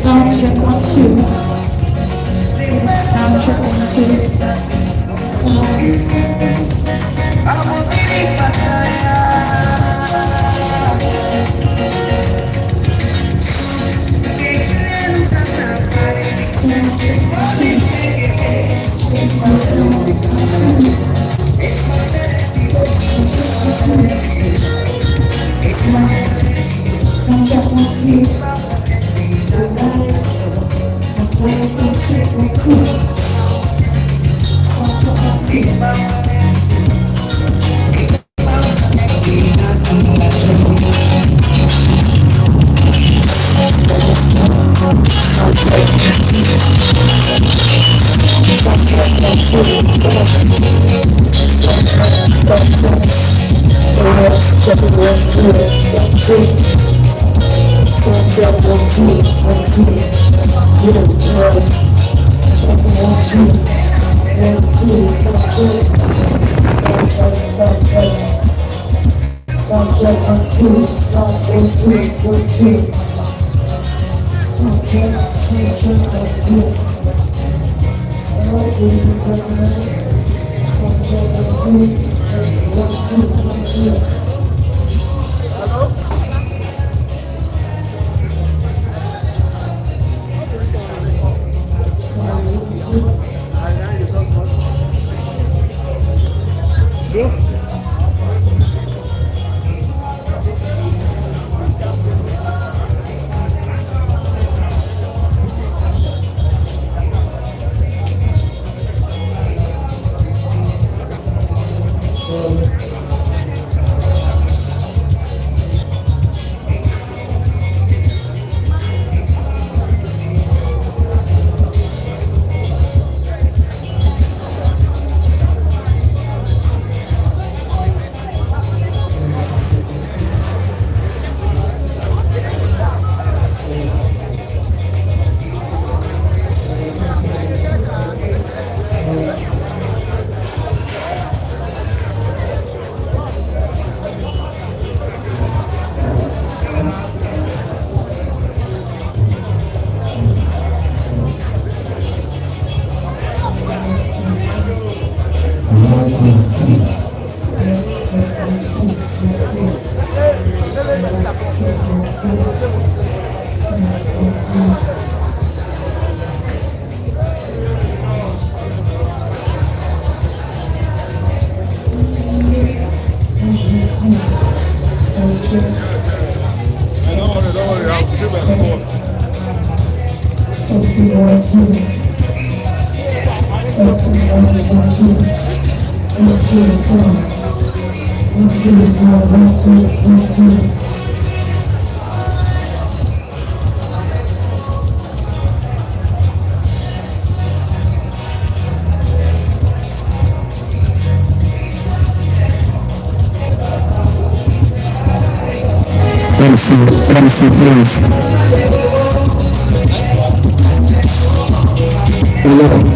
Sound check 1 2. Sound check 1 2. Sound check 1 2. MC, please. Hello.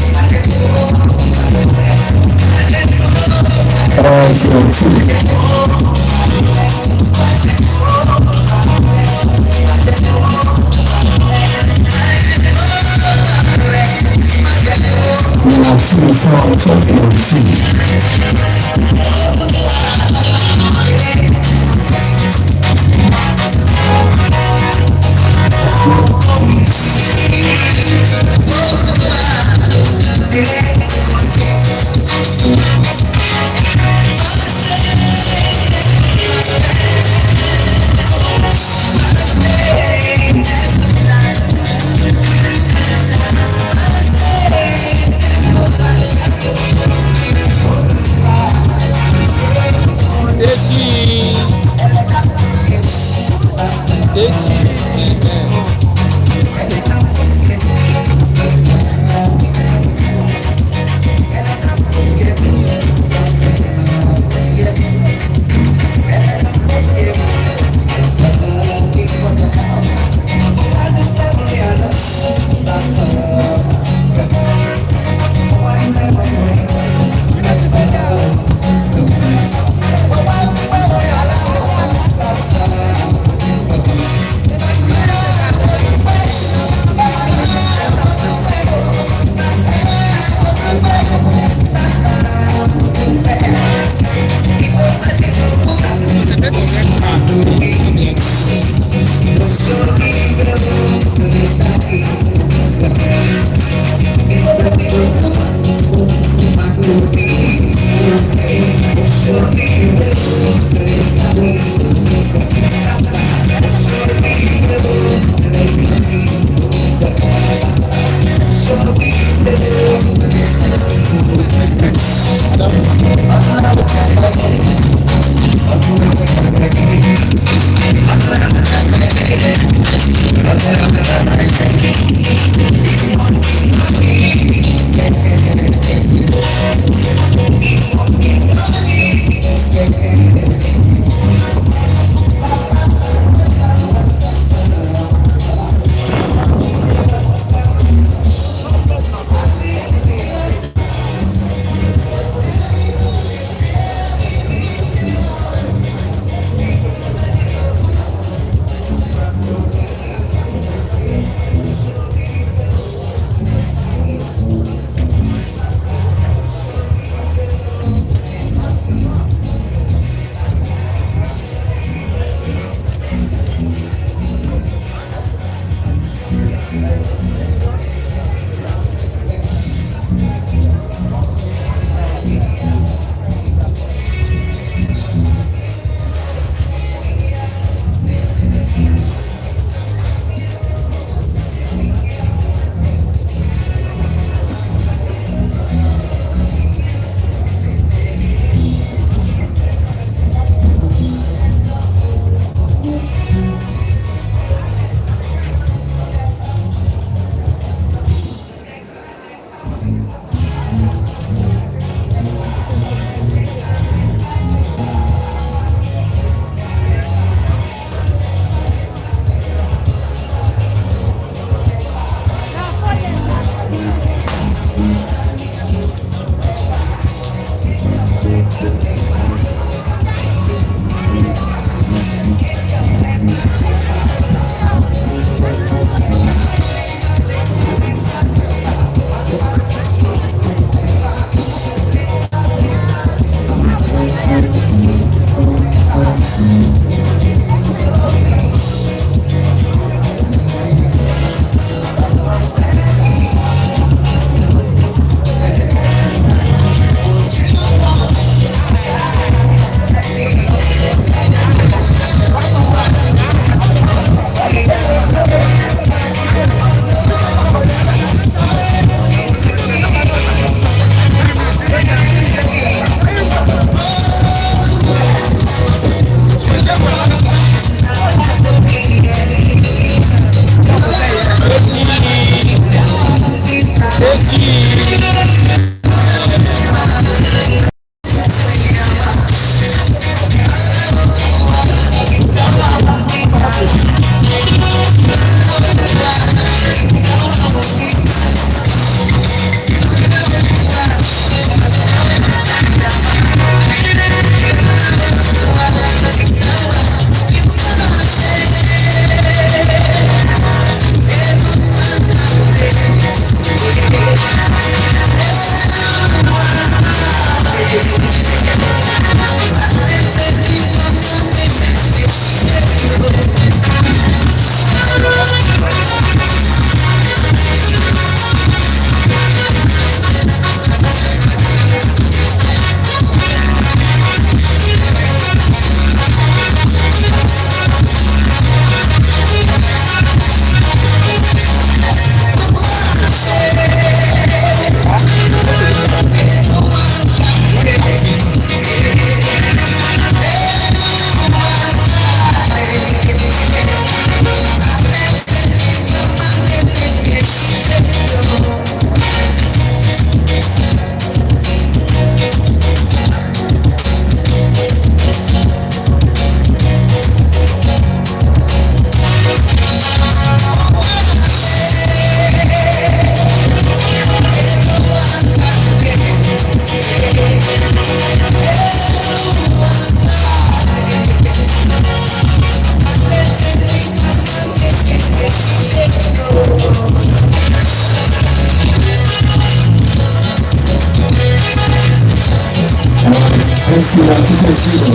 Merci, merci.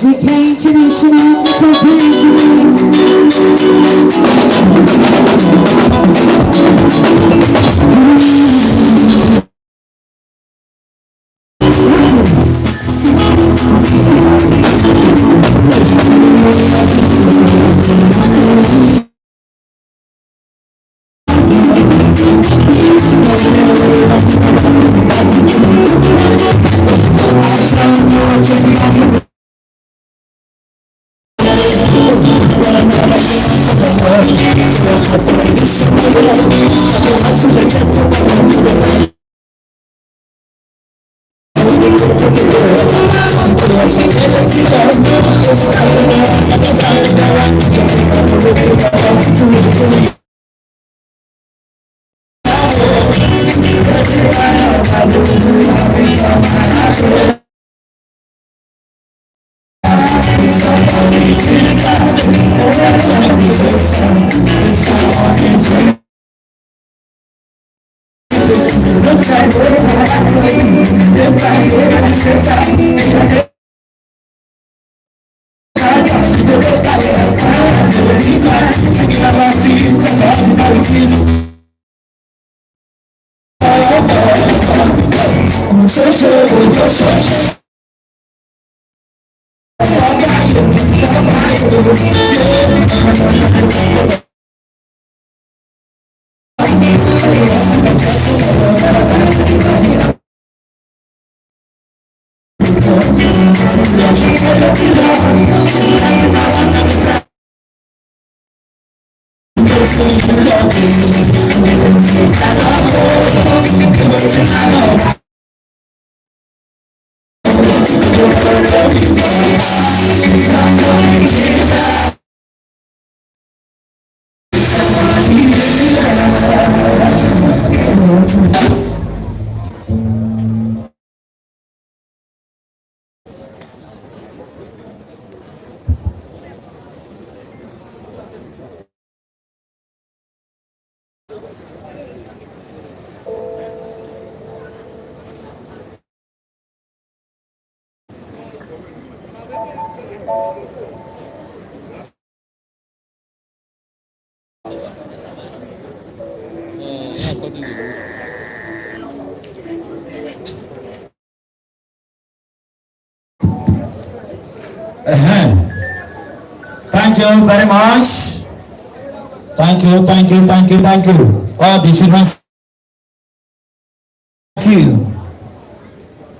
We came to national, so came Thank you very much. Thank you, thank you, thank you, thank you. All the children, thank you.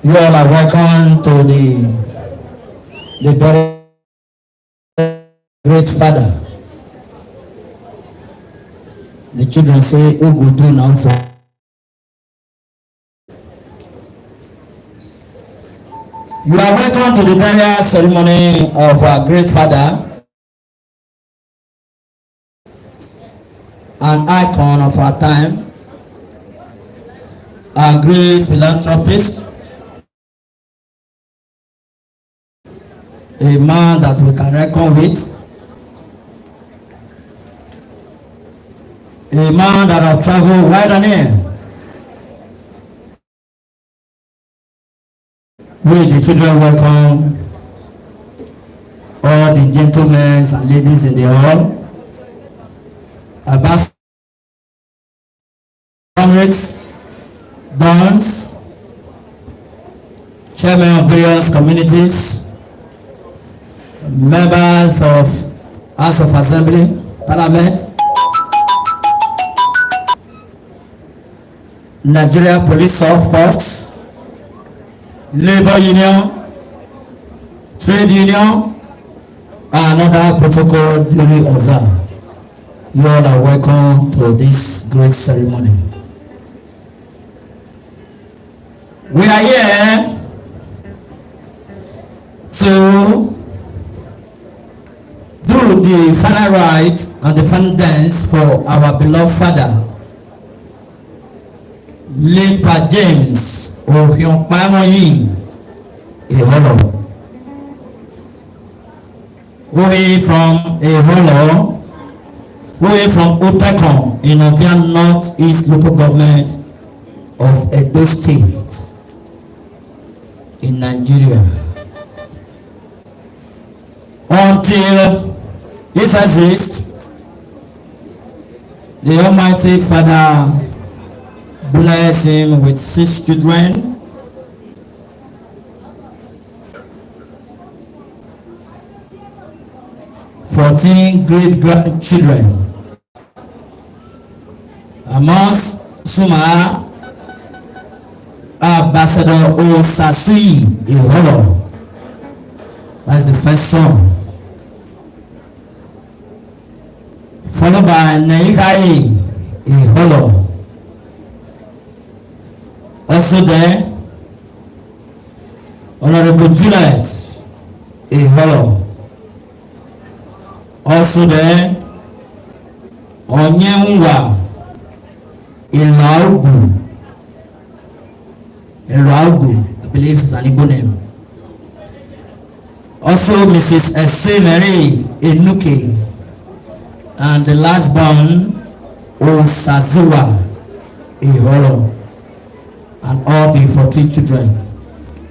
You all are welcome to the very great father. The children say, "Oh, go do now for." You are welcome to the burial ceremony of our great father, an icon of our time, our great philanthropist, a man that we can reckon with, a man that have traveled wide and near. We the children welcome all the gentlemen and ladies in the hall, ambassadors, dons, chairmen of various communities, members of House of Assembly, Parliament, Nigeria Police Force, Labour Union, Trade Union, and other protocol duly observed. You all are welcome to this great ceremony. We are here to do the final rite and the final dance for our beloved father, late Pa James Ohiokpamoyi Eholo. We from Eholo, we from Otekon in Ovia North East Local Government of Edo State in Nigeria. Until this exists, the Almighty Father bless him with 6 children, great-grandchildren. Amongst Suma, Ambassador Osasui Iholo. That's the first son. Followed by Neikai Iholo. Also there, Honorable Juliet Iholo. Also there, Onyenwa Ilaugu, I believe it's an Igbo name. Also Mrs. Esemere Enuke, and the last born Osazuwa Iholo, and all the 14 children.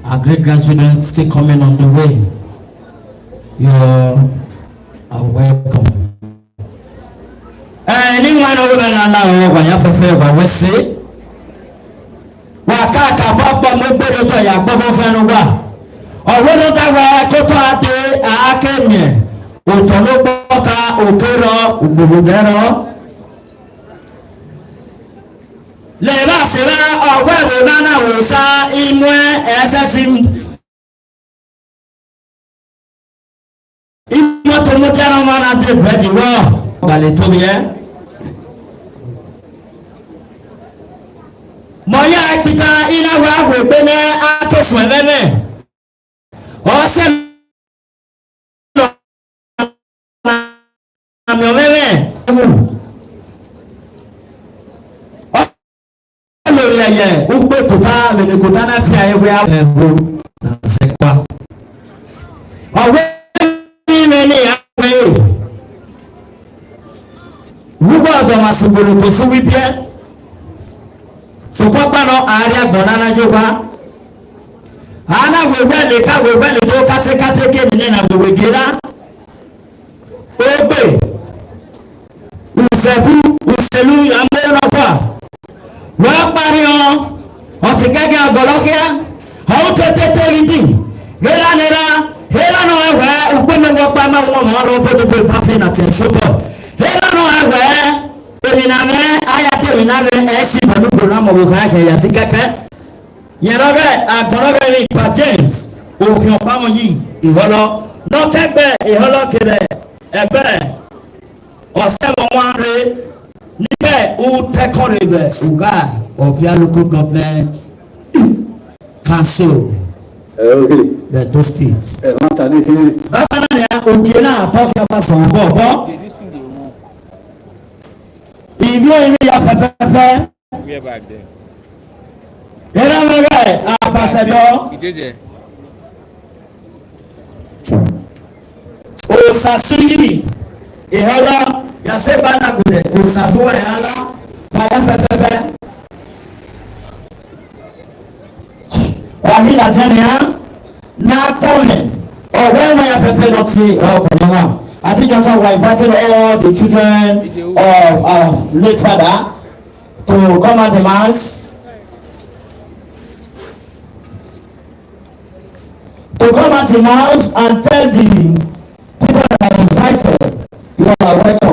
Our great grandchildren still coming on the way. You are welcome. Anyone over now, when you have a favor, we say, Wakaka Papa Mobeto Yabobo Kanuba. Already that way, Toto Ate, Akemye, Utoloboka, Ukero, Ubudero. Leva Sera, or where Nana will say, Imwe, Esatim. Imotomotana Mana de Brediwa, Baletobia. Moya Pita ina wa bene atoswe meme. Ose amyo meme. Olo yeye ugbe kuta mene kuta na fi aye we awo na sekwa. Owe mene ya we. Wugo adoma sugolo to fu wipie. So papa no area donana joba ana wewele ka wewele to kate ke ni na wewegera obe usebu uselu ambe na fa wa pari o ti kage agolokia o tete lidi hera no ewe ugbe me wo pa ma wo mo ro to be fa fe na te sobo hera no ewe Terminame, aya terminame, esi banugo na mobuka ke yati kaka. Yerobe agorobe ni Pa James Ohiokpamoyi Iholo. No kebe Iholo kere ebe. Ose momare nipe utekorebe uga of your local government council. The two states. Baba na ya okena apoka paso bobo. If you in your fefe, we are back there. Ambassador. Osasui Iholo, Yaseba na gude. Osazuwa Iholo, Maya fefe. Wahila Jenia, na kone. Oh, when Maya fefe not see, oh, come I think that's why we invited all the children of our late father to come at the mass. To come at the mass and tell the people that are invited, you are welcome.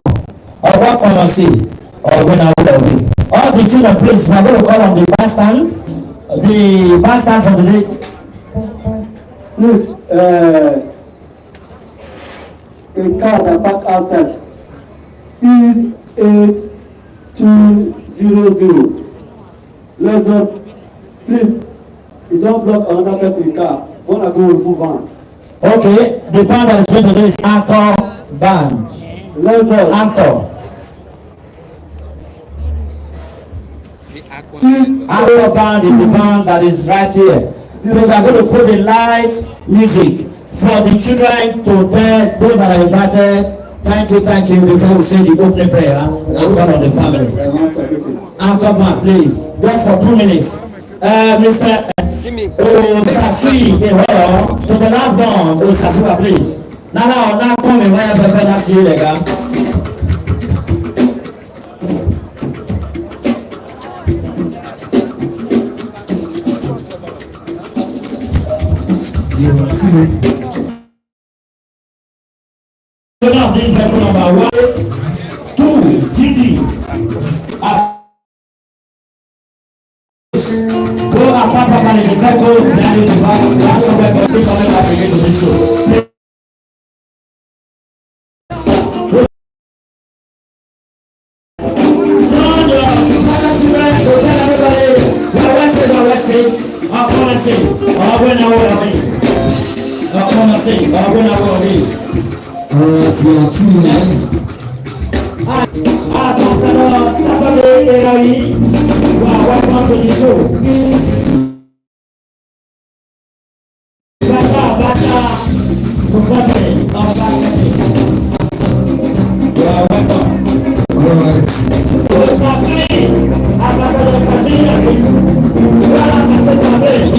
Or what can I say? Or when I will be. All the children, please, we are going to call on the bandstand. The bandstand for the day. Please, a car that park outside 68200. Let's just please, you don't block another person's car. Wanna go remove on. Okay, the band that is going to do is Anchor band. Lagos. Anchor. Six. Anchor band is the band that is right here. Please, I'm going to put the light music for the children to tell those that are invited. Thank you, before we say the opening prayer and call on the family. Anchor band, please, just for 2 minutes. Mr. Osasi, to the last one, Osasi, please. Now, come in, where that's you, lega. Number 1, 2, Gigi. Go apart from the record, that is about last summer, but we come back again to this show. John, your father children, go tell everybody, what I say, I'll come and sing, I'll win a word of me. I'll come and sing, I'll win a word of me. Yes. Ambassador Saturday Eroyi, you are welcome to the show. Basha, Mugabe, Ambassador. You are welcome. Sassi, Ambassador Sassi, please. You are a successor, please.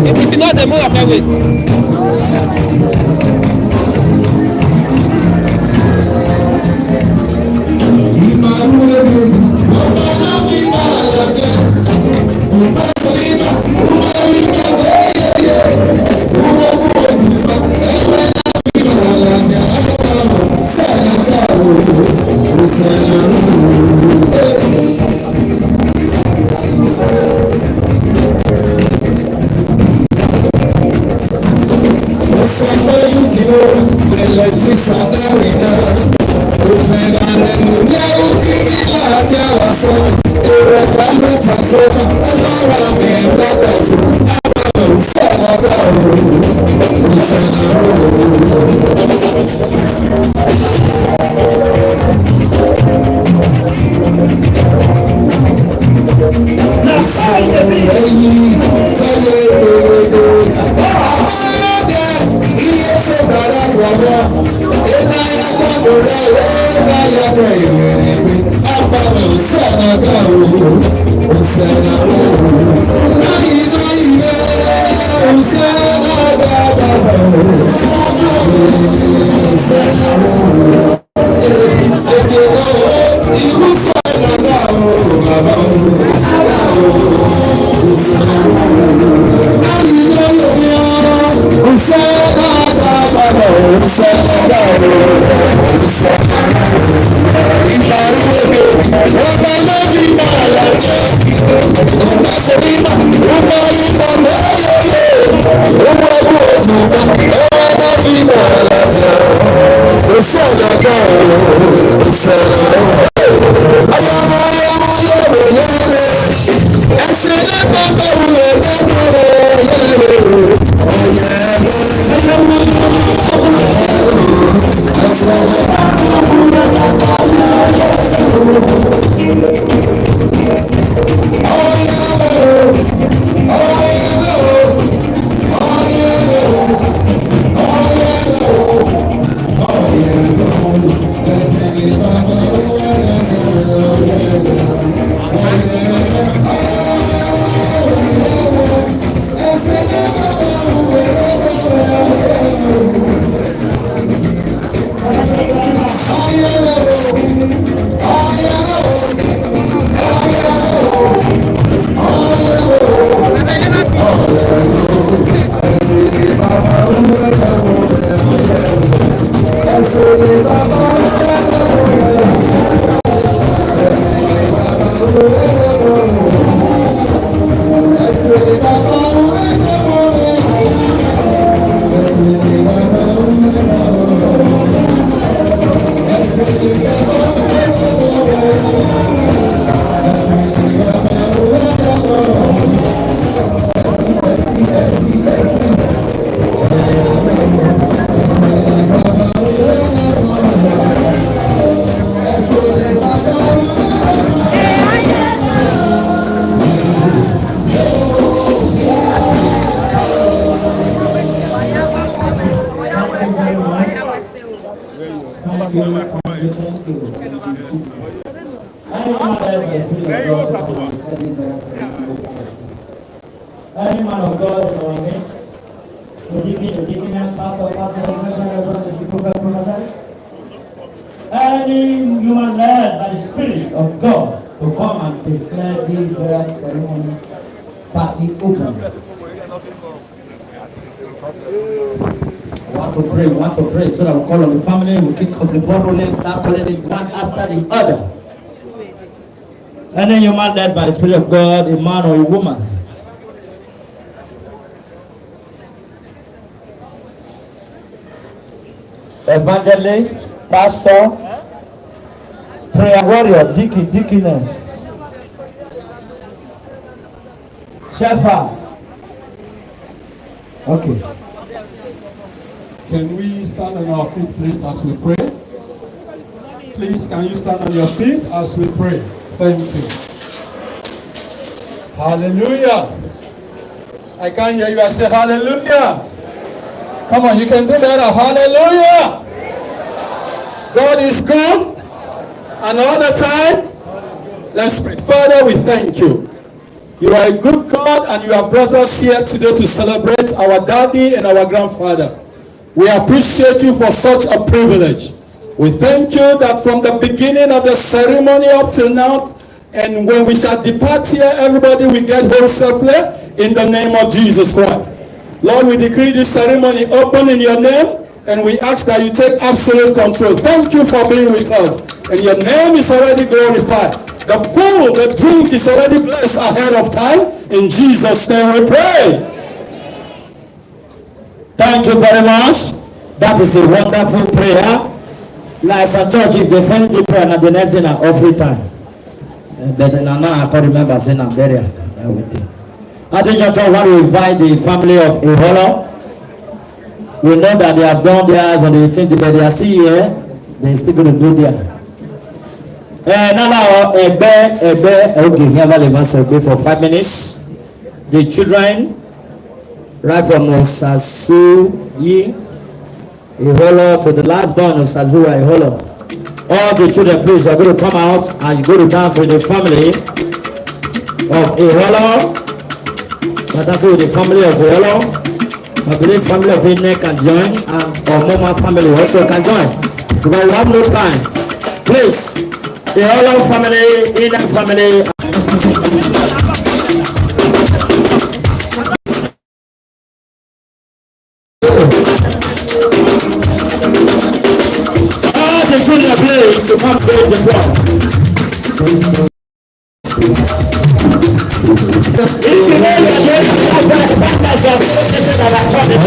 If you know the move after wait. Any man of God in our midst, the deacon, pastor, the prophets, any human led by the Spirit of God to come and declare this burial ceremony party open. We want to pray so that we call on the family, we kick off the ball, let's start calling it one after the other. Any human led by the Spirit of God, a man or a woman, evangelist, pastor, prayer warrior, deaconess, shepherd. Okay. Can we stand on our feet, please, as we pray? Please, can you stand on your feet as we pray? Thank you. Hallelujah. I can't hear you. I say hallelujah. Come on, you can do better. Hallelujah. God is good. And all the time, let's pray. Father, we thank you. You are a good God, and you have brought us here today to celebrate our daddy and our grandfather. We appreciate you for such a privilege. We thank you that from the beginning of the ceremony up till now, and when we shall depart here, everybody will get home safely in the name of Jesus Christ. Lord, we decree this ceremony open in your name, And we ask that you take absolute control. Thank you for being with us. And your name is already glorified. The food, the drink is already blessed ahead of time. In Jesus' name we pray. Thank you very much. That is a wonderful prayer. Like some church, if they finish the prayer, the next thing offering time. But now I can't remember saying I'm burial. I think your church want to invite the family of Eholo. We know that they have done theirs on the 18th, but they are still here. They're still going to do theirs. Now, okay, here we for 5 minutes. The children, right from Osasuyi Eholo to the last born of Sazua Eholo. All the children, please, are going to come out and you go to dance with the family of Eholo. But that's with the family of Eholo. I believe family of Ine can join, and or Mama family also can join. Because we have no time. Please, the Eholo family, Ine family. All the children please to come praise the Lord. If you know that partners are associated and are coming,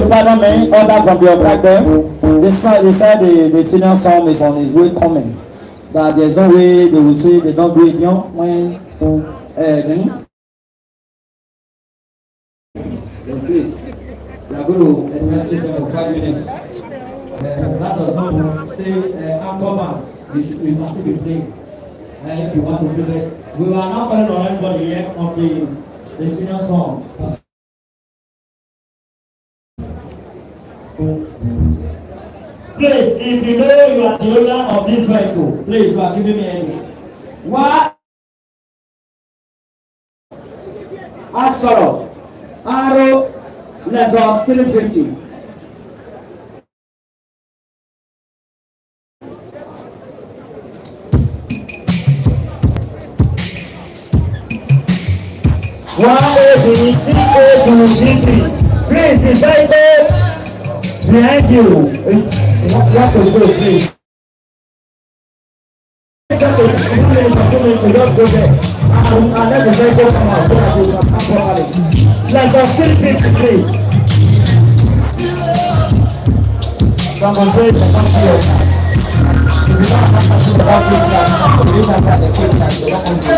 Pardon me, order from the objector. They said the senior son is on his way coming. That there's no way they will say they don't do it young when so please, we are going to exercise this for 5 minutes. That does not say after man, we must still be playing. If you want to do that, we are not calling on anybody here until the senior son. Please, if you know you are the owner of this vehicle, please, you are giving me any. What? Ask for Arrow, Lexus 350. Please, the vehicle behind you is you have to go, please. Just go there and let the vehicle come out so that you can come properly. Lexus 350, please. Someone say the country of us. If you don't have to do the country class, you use outside the kid class, you don't come to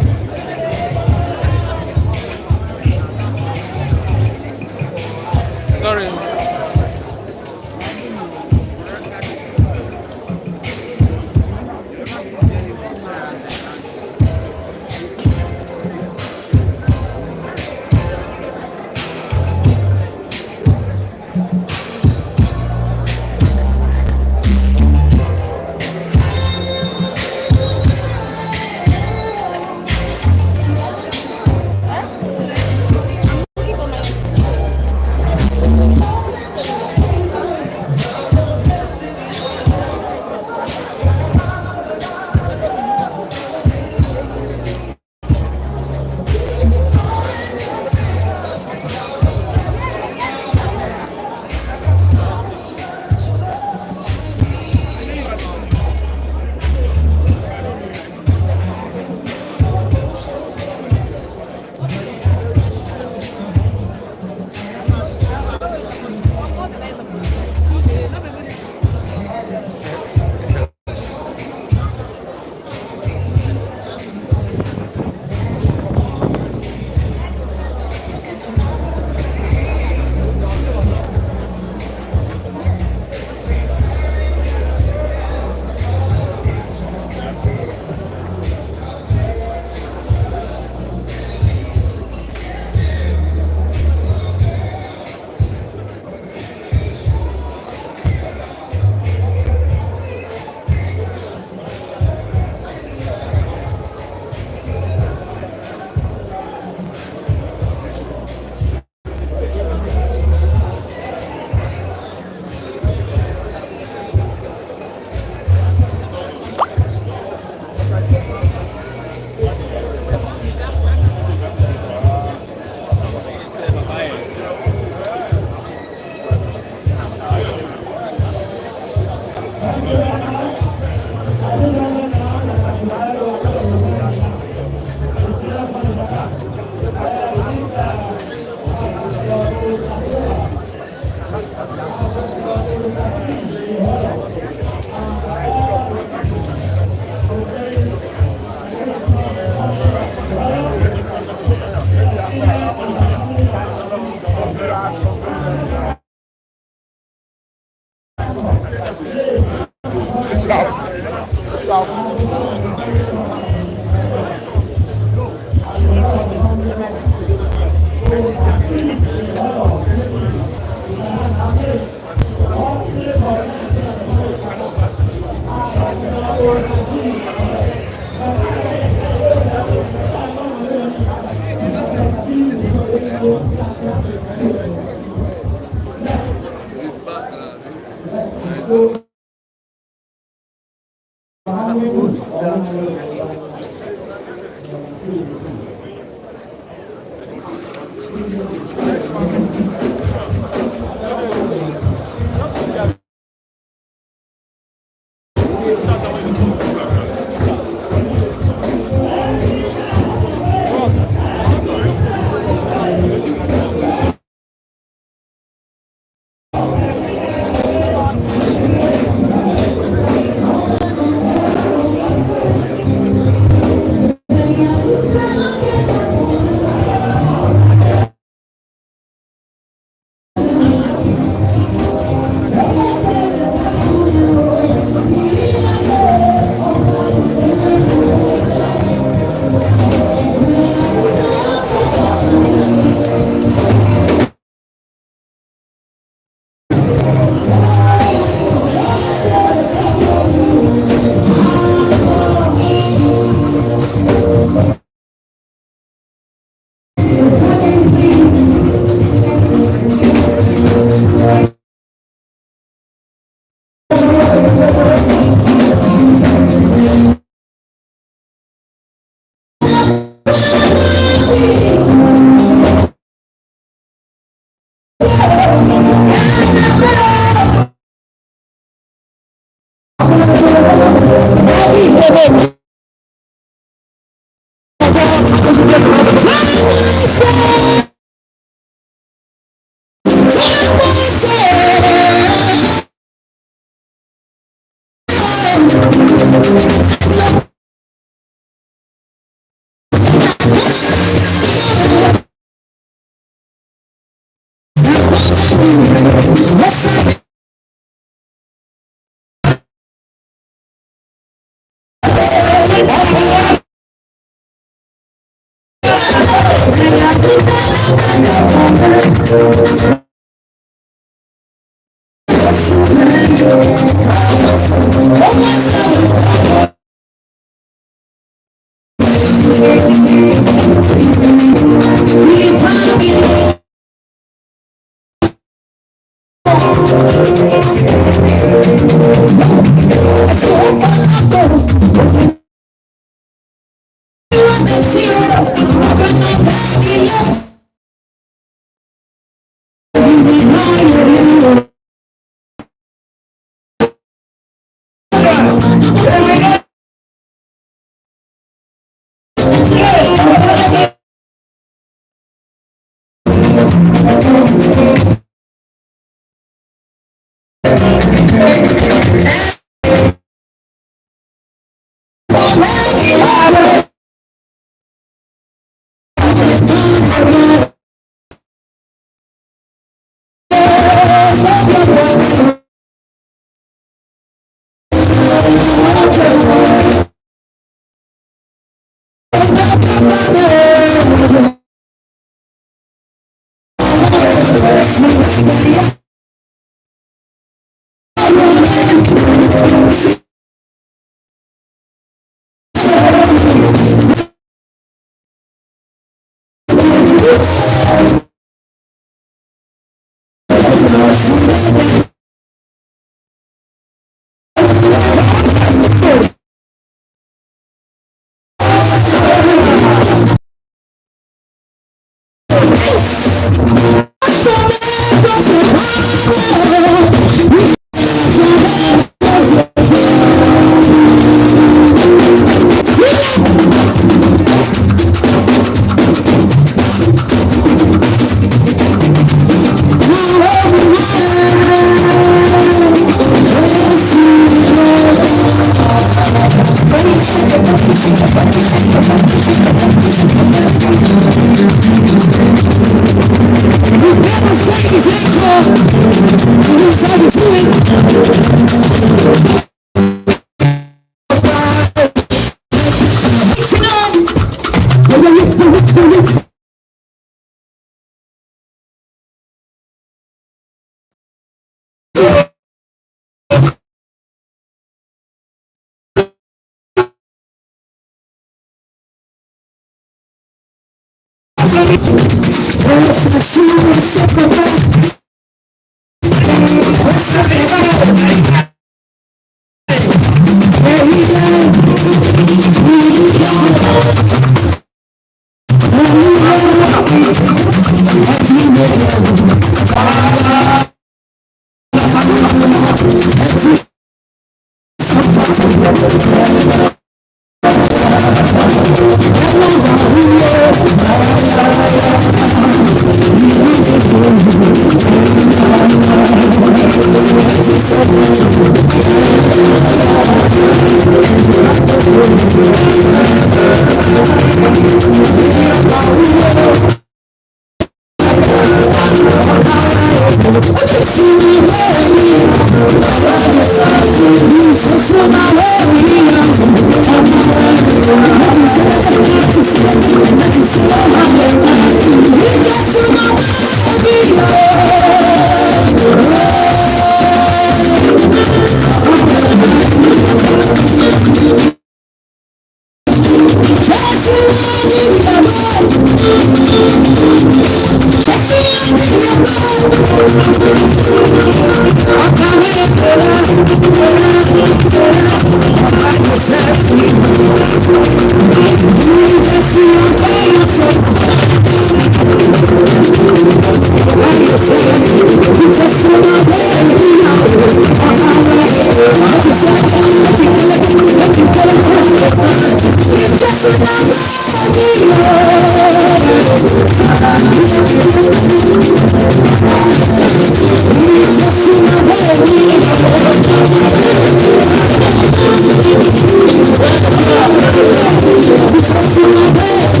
Just